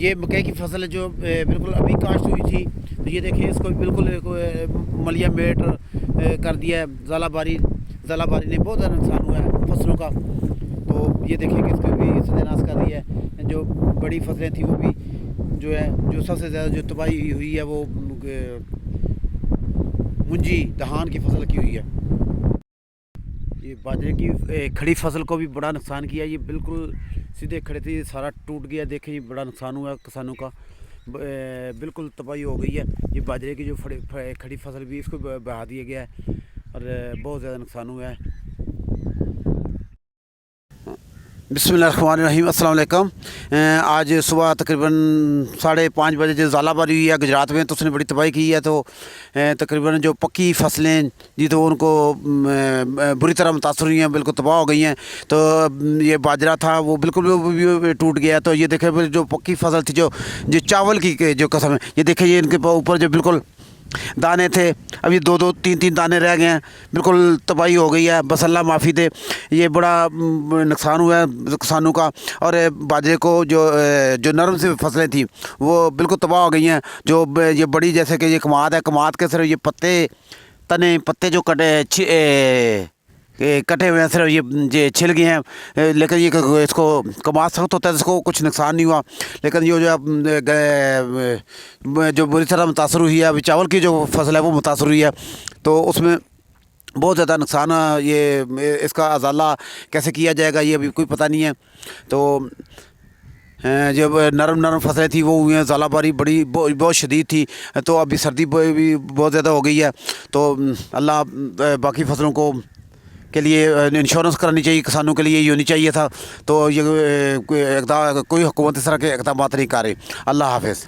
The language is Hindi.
ये मकई की फसल है जो बिल्कुल अभी काश्त हुई थी। तो ये देखिए इसको बिल्कुल मलिया मेट कर दिया है। ज़ालाबारी ने बहुत ज़्यादा नुकसान हुआ है फसलों का। तो ये देखिए कि इसको भी सत्यानाश कर दिया है। जो बड़ी फसलें थी वो भी जो है, जो सबसे ज़्यादा जो तबाही हुई है वो मुंजी धान की फसल की हुई है। ये बाजरे की खड़ी फसल को भी बड़ा नुकसान किया। ये बिल्कुल सीधे खड़े थे, सारा टूट गया। देखें ये बड़ा नुकसान हुआ किसानों का, बिल्कुल तबाही हो गई है। ये बाजरे की जो खड़ी फसल भी इसको बहा दिया गया है और बहुत ज़्यादा नुकसान हुआ है। बिस्मिल्लाहिर्रहमानिर्रहीम, अस्सलाम वालेकुम। आज सुबह तकरीबन 5:30 बजे जो ज़ालाबारी हुई है गुजरात में, तो उसने बड़ी तबाही की है। तो तकरीबन जो पक्की फसलें जी तो उनको बुरी तरह मुतासर हुई हैं, बिल्कुल तबाह हो गई हैं। तो ये बाजरा था वो बिल्कुल भी टूट गया। तो ये देखें जो पक्की फसल थी, जो जो चावल की जो कसम है, ये देखें ये इनके ऊपर जो बिल्कुल दाने थे, अभी 2-2 3-3 दाने रह गए हैं। बिल्कुल तबाही हो गई है, बस अल्लाह माफ़ी दे। ये बड़ा नुकसान हुआ है किसानों का। और बाजरे को जो जो नरम सी फसलें थी वो बिल्कुल तबाह हो गई हैं। जो ये बड़ी, जैसे कि ये कमाद है, कमाद के सिर्फ ये पत्ते जो कटे हुए हैं, सिर्फ ये छिल गए हैं। लेकिन ये इसको कमाद सख्त होता है, इसको कुछ नुकसान नहीं हुआ। लेकिन ये जो बुरी तरह मुतासर हुई है, अभी चावल की जो फसल है वो मुतासर हुई है। तो उसमें बहुत ज़्यादा नुकसान ये इसका अजाला कैसे किया जाएगा ये अभी कोई पता नहीं है। तो जब नरम फसलें थी वो हुई हैं। ज़ालाबारी बहुत शदीद थी। तो अभी सर्दी भी बहुत ज़्यादा हो गई है। तो अल्लाह बाकी फसलों को के लिए इंश्योरेंस करानी चाहिए, किसानों के लिए ये होनी चाहिए था। तो ये कोई हुकूमत इस तरह के इक़दाम नहीं कर रही। अल्लाह हाफ़िज़।